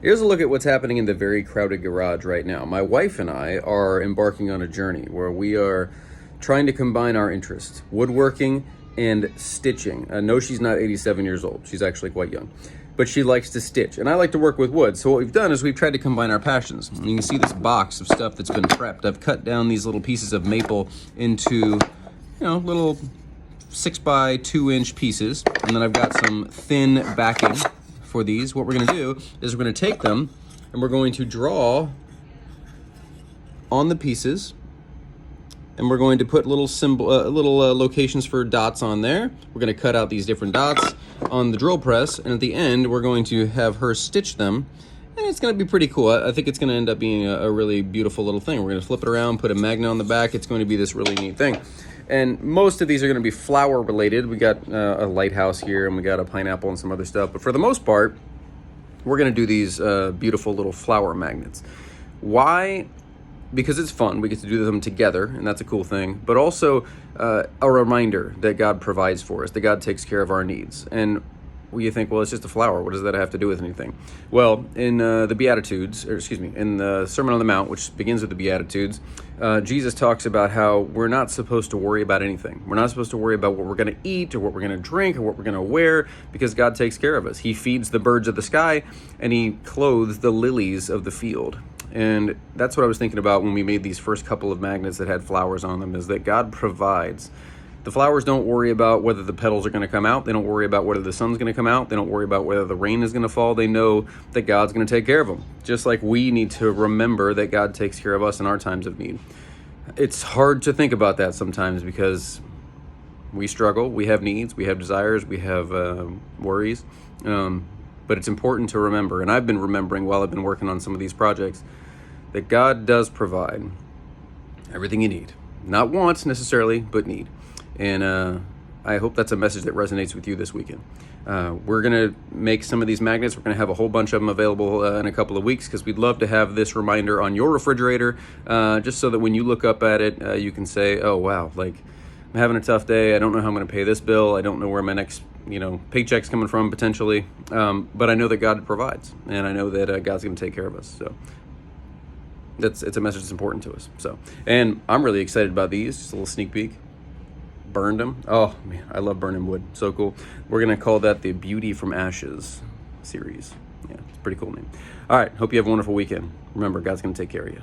Here's a look at what's happening in the very crowded garage right now. My wife and I are embarking on a journey where we are trying to combine our interests, woodworking and stitching. No, she's not 87 years old. She's actually quite young. But she likes to stitch, and I like to work with wood. So what we've done is we've tried to combine our passions. And you can see this box of stuff that's been prepped. I've cut down these little pieces of maple into, little 6x2" pieces. And then I've got some thin backing for these. What we're gonna do is we're gonna take them and we're going to draw on the pieces, and we're going to put little locations for dots on there. We're gonna cut out these different dots on the drill press, and at the end we're going to have her stitch them, and it's gonna be pretty cool. I think it's gonna end up being a really beautiful little thing. We're gonna flip it around, put a magnet on the back. It's going to be this really neat thing. And most of these are going to be flower related. We got a lighthouse here, and we got a pineapple and some other stuff. But for the most part, we're going to do these beautiful little flower magnets. Why? Because it's fun. We get to do them together, and that's a cool thing. But also a reminder that God provides for us, that God takes care of our needs. And you think, well, it's just a flower. What does that have to do with anything? Well, in the Beatitudes, in the Sermon on the Mount, which begins with the Beatitudes, Jesus talks about how we're not supposed to worry about anything. We're not supposed to worry about what we're going to eat or what we're going to drink or what we're going to wear, because God takes care of us. He feeds the birds of the sky, and he clothes the lilies of the field. And that's what I was thinking about when we made these first couple of magnets that had flowers on them, is that God provides. The flowers don't worry about whether the petals are going to come out. They don't worry about whether the sun's going to come out. They don't worry about whether the rain is going to fall. They know that God's going to take care of them. Just like we need to remember that God takes care of us in our times of need. It's hard to think about that sometimes because we struggle. We have needs. We have desires. We have worries. But it's important to remember, and I've been remembering while I've been working on some of these projects, that God does provide everything you need. Not wants necessarily, but need. And I hope that's a message that resonates with you this weekend. We're going to make some of these magnets. We're going to have a whole bunch of them available in a couple of weeks, because we'd love to have this reminder on your refrigerator, just so that when you look up at it, you can say, oh, wow, like, I'm having a tough day. I don't know how I'm going to pay this bill. I don't know where my next paycheck's coming from potentially. But I know that God provides, and I know that God's going to take care of us. So it's a message that's important to us. So, and I'm really excited about these. Just a little sneak peek. Burned them. Oh man, I love burning wood. So cool. We're gonna call that the Beauty from Ashes series. Yeah, it's a pretty cool name. All right, hope you have a wonderful weekend. Remember, God's gonna take care of you.